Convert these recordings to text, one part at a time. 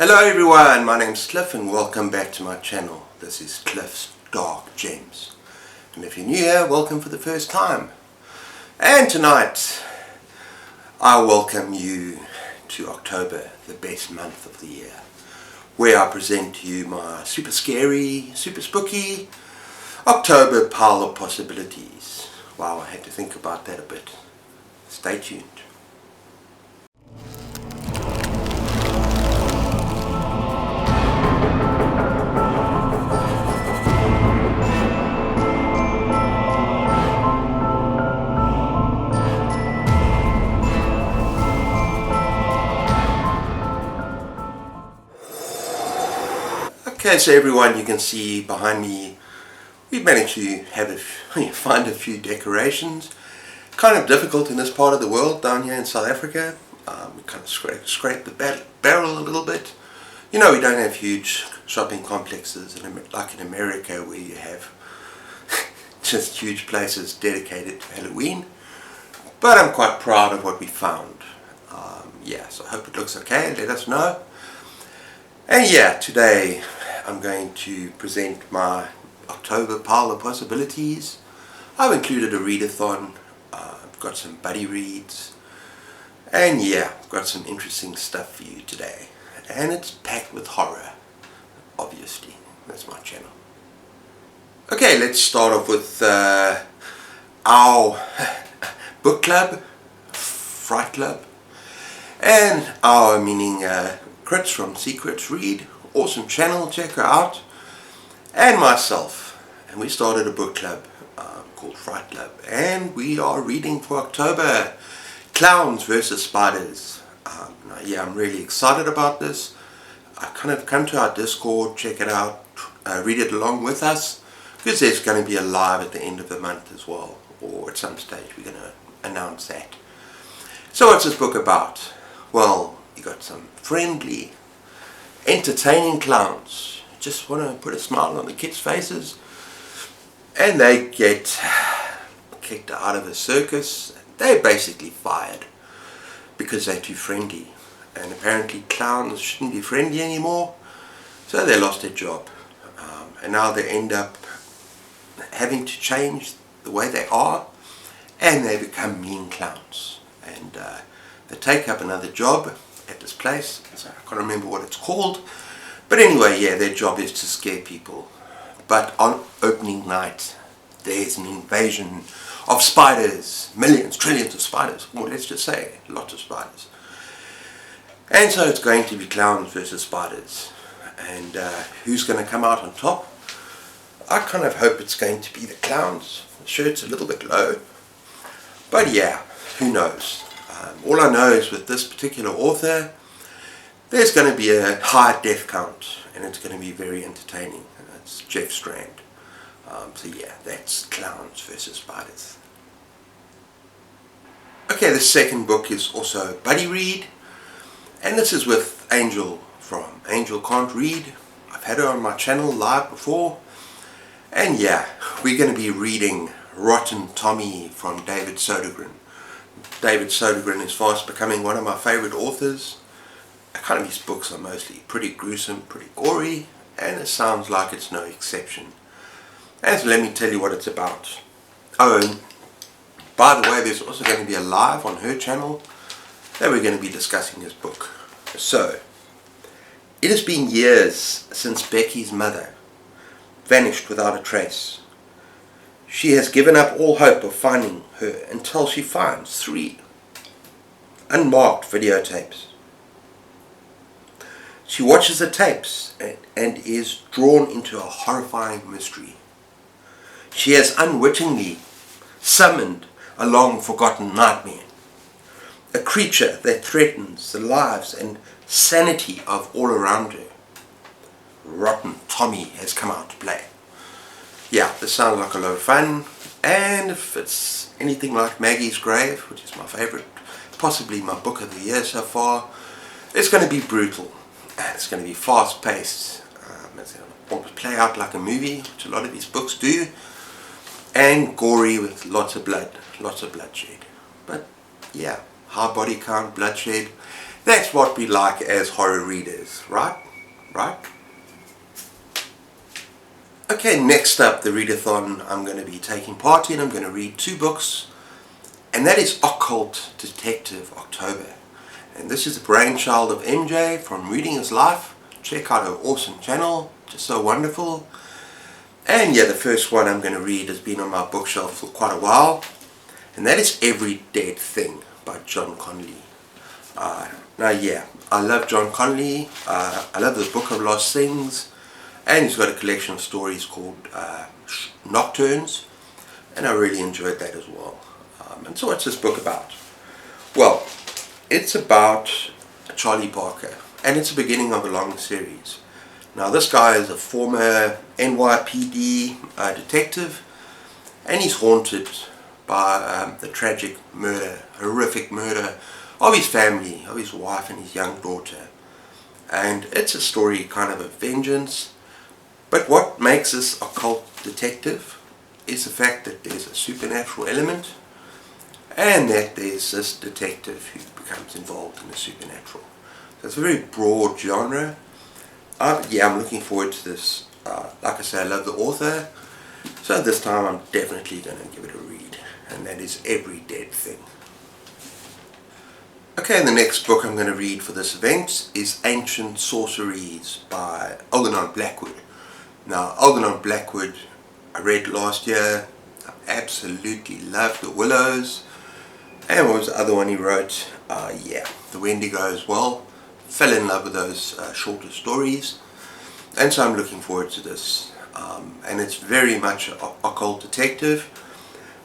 Hello everyone, my name's Cliff and welcome back to my channel. This is Cliff's Dark Gems. And if you're new here, welcome for the first time. And tonight, I welcome you to October, the best month of the year, where I present to you my super scary, super spooky October pile of possibilities. Wow, I had to think about that a bit. Stay tuned. Okay, so everyone, you can see behind me, we've managed to find a few decorations. Kind of difficult in this part of the world, down here in South Africa. We kind of scrape the barrel a little bit. You know, we don't have huge shopping complexes like in America, where you have just huge places dedicated to Halloween. But I'm quite proud of what we found. Yeah, so I hope it looks okay. Let us know. And yeah, today I'm going to present my October pile of possibilities. I've included a readathon, I've got some buddy reads, and yeah, I've got some interesting stuff for you today. And it's packed with horror, obviously. That's my channel. Okay, let's start off with our book club, Fright Club, and our meaning Crits from Secrets Read. Awesome channel, check her out. And myself. And we started a book club called Fright Club. And we are reading for October Clowns vs. Spiders. Now, yeah, I'm really excited about this. Come to our Discord, check it out, read it along with us. Because there's going to be a live at the end of the month as well. Or at some stage we're going to announce that. So what's this book about? Well, you got some friendly, entertaining clowns who just want to put a smile on the kids' faces, and they get kicked out of a circus. They're basically fired because they're too friendly, and apparently clowns shouldn't be friendly anymore, so they lost their job, and now they end up having to change the way they are, and they become mean clowns, and they take up another job at this place. So I can't remember what it's called, but anyway, yeah, their job is to scare people. But on opening night, there's an invasion of spiders, millions, trillions of spiders, or let's just say lots of spiders. And so it's going to be clowns versus spiders, and who's going to come out on top? I kind of hope it's going to be the clowns. The shirt's a little bit low, but yeah, who knows. All I know is with this particular author, there's going to be a high death count, and it's going to be very entertaining. It's Jeff Strand. So yeah, that's Clowns vs. Spiders. Okay, the second book is also a buddy read, and this is with Angel from Angel Can't Read. I've had her on my channel live before, and yeah, we're going to be reading Rotten Tommy from David Sodergren. David Sodergren is fast becoming one of my favorite authors. Kind of his books are mostly pretty gruesome, pretty gory, and it sounds like it's no exception. And so let me tell you what it's about. Oh, and by the way, there's also going to be a live on her channel that we're going to be discussing his book. So, it has been years since Becky's mother vanished without a trace. She has given up all hope of finding her until she finds 3 unmarked videotapes. She watches the tapes and is drawn into a horrifying mystery. She has unwittingly summoned a long-forgotten nightmare, a creature that threatens the lives and sanity of all around her. Rotten Tommy has come out to play. Yeah, this sounds like a lot of fun, and if it's anything like Maggie's Grave, which is my favourite, possibly my book of the year so far, it's going to be brutal. It's going to be fast paced. It's going to play out like a movie, which a lot of these books do, and gory with lots of blood, lots of bloodshed. But yeah, high body count, bloodshed, That's what we like as horror readers, right? Right? Okay, next up, the readathon I'm going to be taking part in. I'm going to read 2 books, and that is Occult Detective October. And this is the brainchild of MJ from Reading His Life. Check out her awesome channel, just so wonderful. And yeah, the first one I'm going to read has been on my bookshelf for quite a while, and that is Every Dead Thing by John Connolly. Now yeah, I love John Connolly. I love the Book of Lost Things, and he's got a collection of stories called Nocturnes, and I really enjoyed that as well. And so what's this book about? Well, it's about Charlie Parker, and it's the beginning of a long series. Now this guy is a former NYPD detective, and he's haunted by the tragic murder, horrific murder of his family, of his wife and his young daughter. And it's a story kind of a vengeance, but what makes this occult detective is the fact that there's a supernatural element, and that there's this detective who becomes involved in the supernatural. So it's a very broad genre. Yeah, I'm looking forward to this. Like I say, I love the author, so this time I'm definitely going to give it a read, and that is Every Dead Thing. Okay, the next book I'm going to read for this event is Ancient Sorceries by Algernon Blackwood. Now, Algernon Blackwood I read last year. I absolutely loved The Willows. And what was the other one he wrote? Yeah, The Wendigo as well. Fell in love with those shorter stories. And so I'm looking forward to this. And it's very much an occult detective,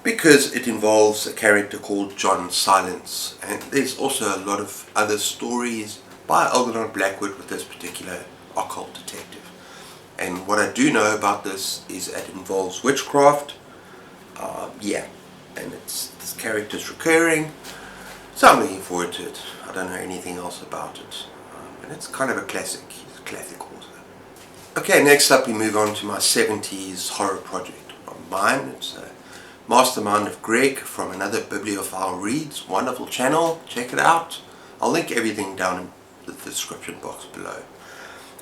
because it involves a character called John Silence. And there's also a lot of other stories by Algernon Blackwood with this particular occult detective. And what I do know about this is that it involves witchcraft. Yeah, and this character's recurring, so I'm looking forward to it. I don't know anything else about it, and it's kind of a classic. He's a classic author. Okay, next up we move on to my 70s horror project of mine. It's a Mastermind of Greg from Another Bibliophile Reads, wonderful channel, check it out. I'll link everything down in the description box below.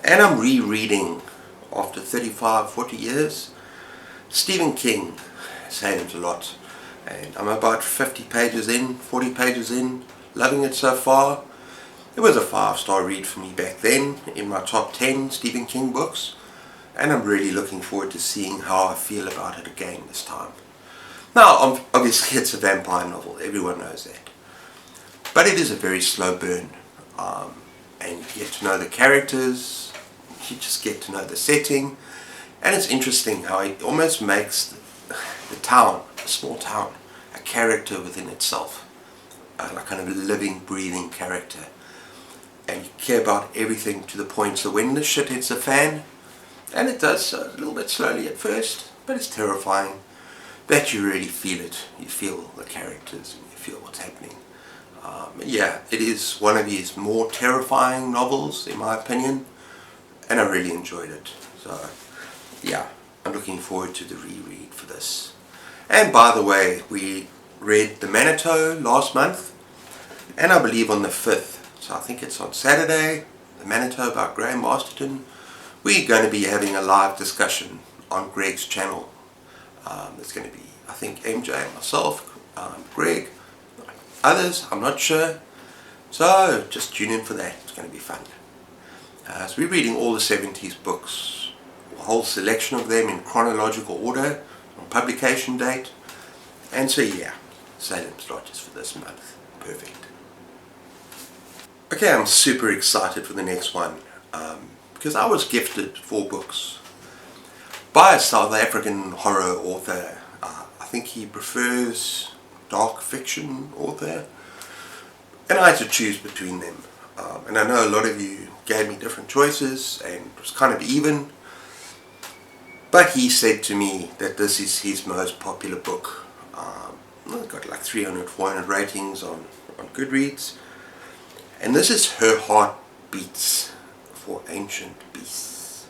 And I'm rereading, after 35-40 years, Stephen King. Salem's a lot, and I'm about 50 pages in, 40 pages in, loving it so far. It was a 5-star read for me back then, in my top 10 Stephen King books, and I'm really looking forward to seeing how I feel about it again this time. Now, obviously it's a vampire novel, everyone knows that, but it is a very slow burn, and you get to know the characters, you just get to know the setting, and it's interesting how it almost makes the town, a small town, a character within itself, like kind of a living, breathing character. And you care about everything to the point so when the shit hits the fan, and it does a little bit slowly at first, but it's terrifying, that you really feel it. You feel the characters and you feel what's happening. Yeah, it is one of his more terrifying novels, in my opinion, and I really enjoyed it. So yeah, I'm looking forward to the reread for this. And by the way, we read The Manitou last month, and I believe on the 5th, so I think it's on Saturday, The Manitou by Graham Masterton, we're going to be having a live discussion on Greg's channel. There's going to be, I think, MJ, myself, Greg, others, I'm not sure, so just tune in for that. It's going to be fun. So we're reading all the 70s books, a whole selection of them in chronological order, on publication date, and so yeah, Salem's Lodges for this month. Perfect. Okay, I'm super excited for the next one, because I was gifted 4 books by a South African horror author. I think he prefers dark fiction author, and I had to choose between them, and I know a lot of you gave me different choices and it was kind of even. But he said to me that this is his most popular book. It's got like 300, 400 ratings on Goodreads. And this is Her Heart Beats for Ancient Beasts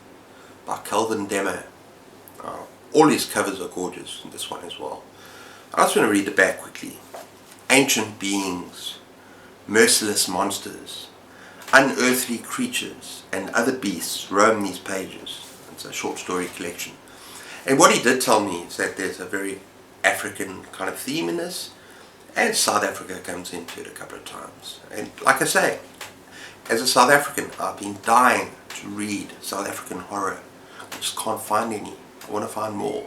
by Calvin Demmer. All his covers are gorgeous, and this one as well. I just want to read the back quickly. Ancient beings, merciless monsters, unearthly creatures and other beasts roam these pages. It's a short story collection. And what he did tell me is that there's a very African kind of theme in this, and South Africa comes into it a couple of times. And like I say, as a South African, I've been dying to read South African horror. I just can't find any. I want to find more.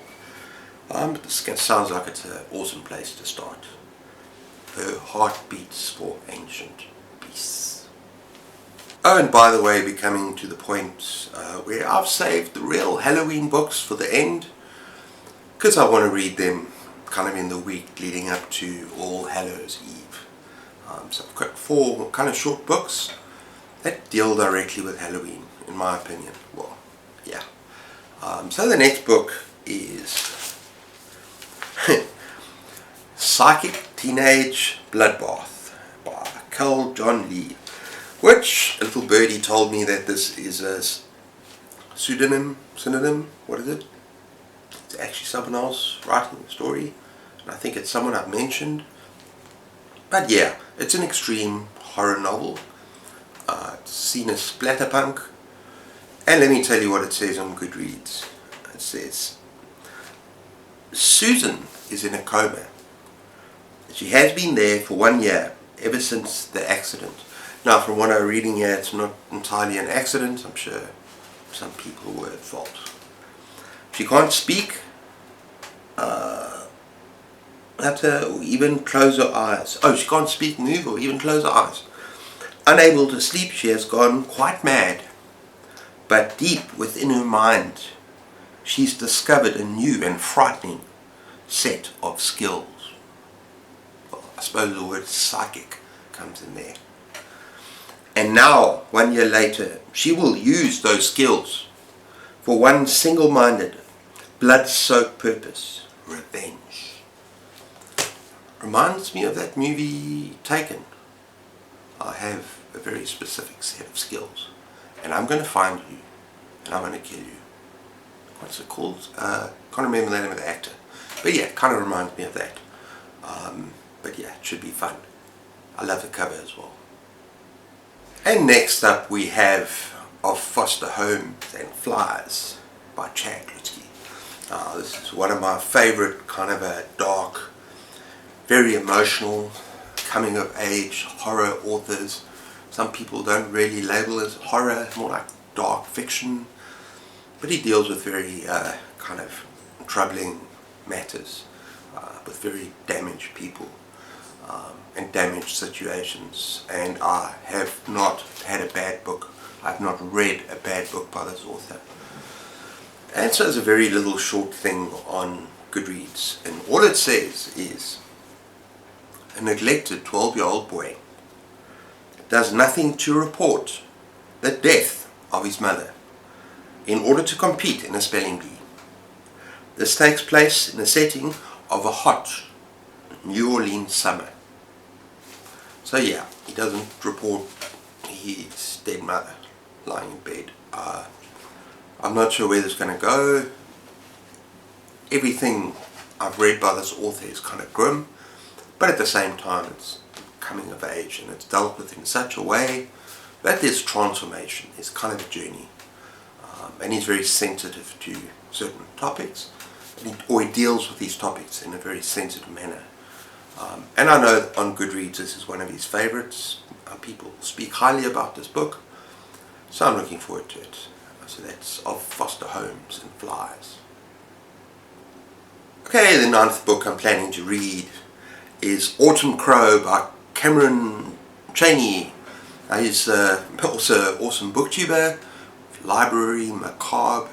But this sounds like it's an awesome place to start. Her heart beats for ancient beasts. Oh, and by the way, we're coming to the point where I've saved the real Halloween books for the end, because I want to read them kind of in the week leading up to All Hallows Eve. So I've got 4 kind of short books that deal directly with Halloween, in my opinion. Well, yeah. So the next book is Psychic Teenage Bloodbath by Carl John Lee, which a little birdie told me that this is a synonym, what is it? It's actually someone else writing the story, and I think it's someone I've mentioned. But yeah, it's an extreme horror novel. It's seen as splatterpunk, and let me tell you what it says on Goodreads. It says, Susan is in a coma. She has been there for 1 year, ever since the accident. Now, from what I'm reading here, it's not entirely an accident. I'm sure some people were at fault. She can't speak, or even close her eyes. Oh, she can't speak, move, or even close her eyes. Unable to sleep, she has gone quite mad. But deep within her mind, she's discovered a new and frightening set of skills. Well, I suppose the word psychic comes in there. And now, 1 year later, she will use those skills for one single-minded, blood-soaked purpose: revenge. Reminds me of that movie Taken. I have a very specific set of skills, and I'm going to find you, and I'm going to kill you. What's it called? Can't remember the name of the actor. But yeah, it kind of reminds me of that. But yeah, it should be fun. I love the cover as well. And next up we have Of Foster Homes and Flies by Chad Lutzke. This is one of my favorite kind of a dark, very emotional, coming of age horror authors. Some people don't really label as horror, more like dark fiction. But he deals with very kind of troubling matters, with very damaged people and damaged situations. And I have not had a bad book. I have not read a bad book by this author. And so it's a very little short thing on Goodreads, and all it says is, a neglected 12-year-old boy does nothing to report the death of his mother in order to compete in a spelling bee. This takes place in the setting of a hot New Orleans summer. So yeah, he doesn't report his dead mother lying in bed. I'm not sure where this is going to go. Everything I've read by this author is kind of grim, but at the same time it's coming of age, and it's dealt with in such a way that there's transformation. It's kind of a journey, and he's very sensitive to certain topics, or he deals with these topics in a very sensitive manner. And I know on Goodreads this is one of his favorites. People speak highly about this book, so I'm looking forward to it. So that's Of Foster Homes and Flies. Okay, the 9th book I'm planning to read is Autumn Crow by Cameron Chaney. He's also an awesome booktuber, Library Macabre,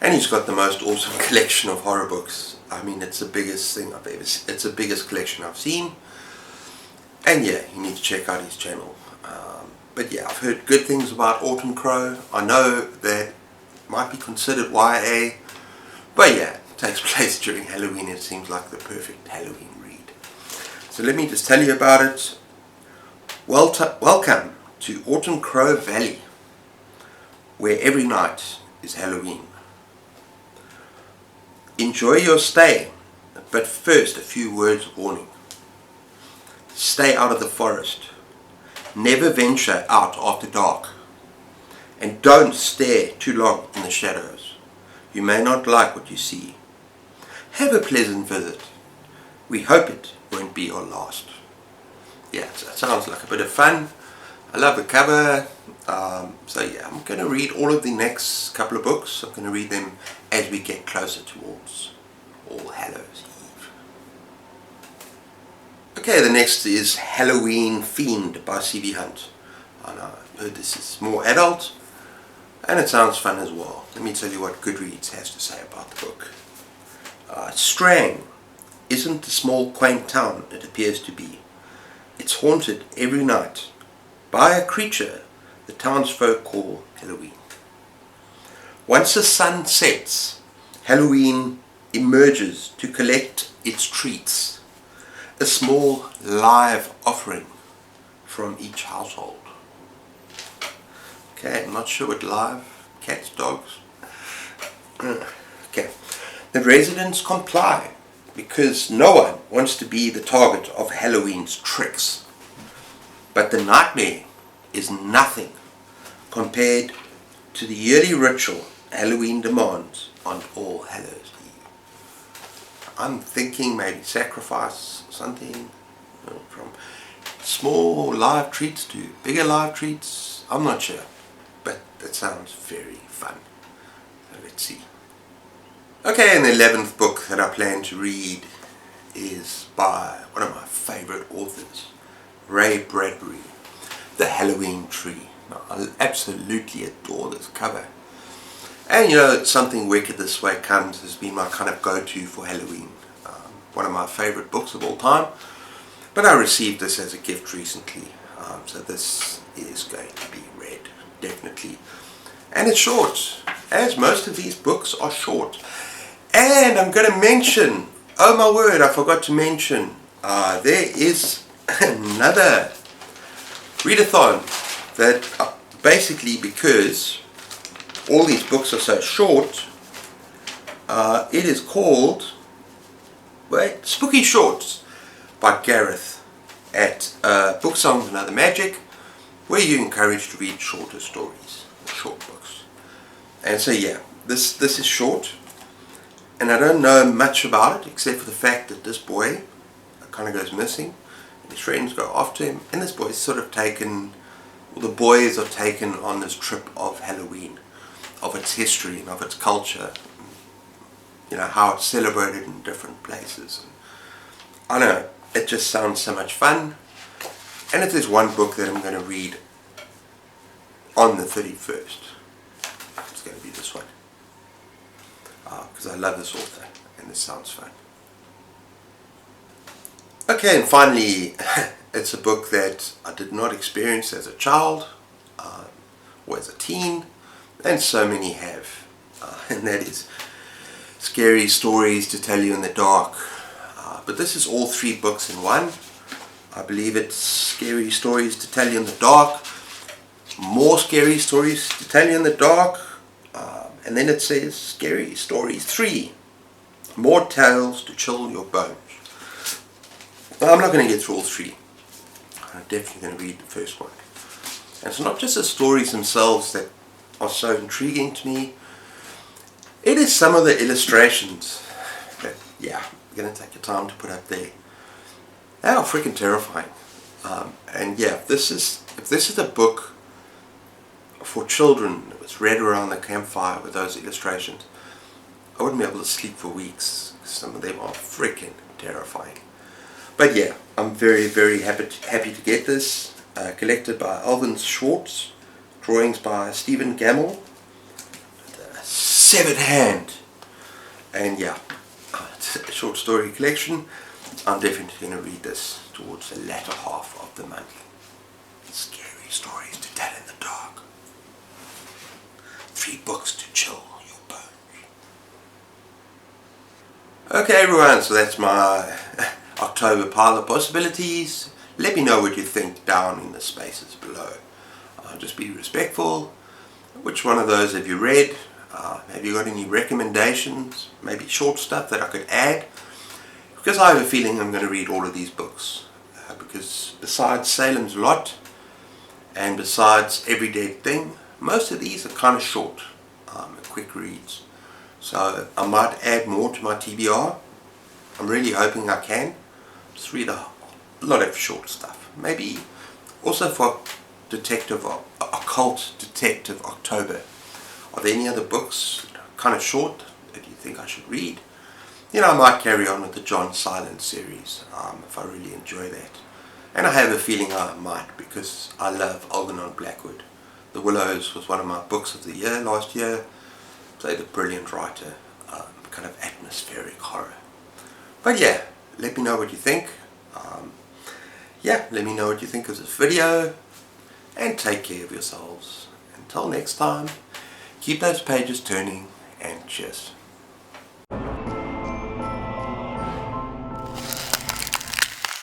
and he's got the most awesome collection of horror books. I mean, it's the biggest thing I've ever seen. It's the biggest collection I've seen. And yeah, you need to check out his channel. But yeah, I've heard good things about Autumn Crow. I know that it might be considered YA, but yeah, it takes place during Halloween. It seems like the perfect Halloween read. So let me just tell you about it. Welcome to Autumn Crow Valley, where every night is Halloween. Enjoy your stay, but first a few words of warning. Stay out of the forest. Never venture out after dark. And don't stare too long in the shadows. You may not like what you see. Have a pleasant visit. We hope it won't be your last. Yeah, so it sounds like a bit of fun. I love the cover. So yeah, I'm going to read all of the next couple of books. I'm going to read them as we get closer towards All Hallows Eve. Okay, the next is Halloween Fiend by C.V. Hunt. I know, I heard this is more adult, and it sounds fun as well. Let me tell you what Goodreads has to say about the book. Strang isn't the small quaint town it appears to be. It's haunted every night by a creature the townsfolk call Halloween. Once the sun sets, Halloween emerges to collect its treats, a small live offering from each household. Okay, I'm not sure what live, cats, dogs. Okay, the residents comply because no one wants to be the target of Halloween's tricks. But the nightmare is nothing compared to the yearly ritual Halloween demands on All Hallows Eve. I'm thinking maybe sacrifice something, from small live treats to bigger live treats. I'm not sure, but that sounds very fun. So let's see. Okay, and the 11th book that I plan to read is by one of my favorite authors, Ray Bradbury, The Halloween Tree. Now, I absolutely adore this cover. And you know, Something Wicked This Way Comes has been my kind of go-to for Halloween. One of my favorite books of all time. But I received this as a gift recently. So this is going to be read, definitely. And it's short, as most of these books are short. And I'm going to mention, oh my word, I forgot to mention, there is another readathon that basically, because all these books are so short, it is called Spooky Shorts by Gareth at Book Songs and Other Magic, where you're encouraged to read shorter stories, short books. And so yeah, this is short, and I don't know much about it except for the fact that this boy kind of goes missing, and his friends go after him, and this boy is sort of taken, well, the boys are taken on this trip of Halloween, of its history and of its culture, you know, how it's celebrated in different places. I don't know, it just sounds so much fun. And if there's one book that I'm going to read on the 31st, it's going to be this one, because I love this author and this sounds fun. Okay, and finally, it's a book that I did not experience as a child or as a teen, and so many have, and that is Scary Stories to Tell You in the Dark. But this is all 3 books in one. I believe it's Scary Stories to Tell You in the Dark, More Scary Stories to Tell You in the Dark, and then it says Scary Stories 3, More Tales to Chill Your Bones. Now, I'm not going to get through all 3. I'm definitely going to read the first one. And it's not just the stories themselves that are so intriguing to me. It is some of the illustrations that, yeah, you're going to take your time to put up there. They are freaking terrifying. And yeah, if this is a book for children that was read around the campfire with those illustrations, I wouldn't be able to sleep for weeks. Some of them are freaking terrifying. But yeah, I'm very, very happy to get this. Collected by Alvin Schwartz, drawings by Stephen Gamble, severed hand, and yeah, it's a short story collection. I'm definitely going to read this towards the latter half of the month. Scary Stories to Tell in the Dark. 3 books to chill your bones. Okay everyone, so that's my October pile of possibilities. Let me know what you think down in the spaces below. Just be respectful. Which one of those have you read? Have you got any recommendations? Maybe short stuff that I could add? Because I have a feeling I'm going to read all of these books. Because besides Salem's Lot, And besides Every Dead Thing, most of these are kind of short, quick reads. So I might add more to my TBR. I'm really hoping I can. Just read a lot of short stuff. Maybe also for detective, occult detective October. Are there any other books kind of short that you think I should read? You know, I might carry on with the John Silence series if I really enjoy that. And I have a feeling I might, because I love Algernon Blackwood. The Willows was one of my books of the year last year. Played a brilliant writer, kind of atmospheric horror. But yeah, let me know what you think. Let me know what you think of this video. And take care of yourselves. Until next time, keep those pages turning, and cheers.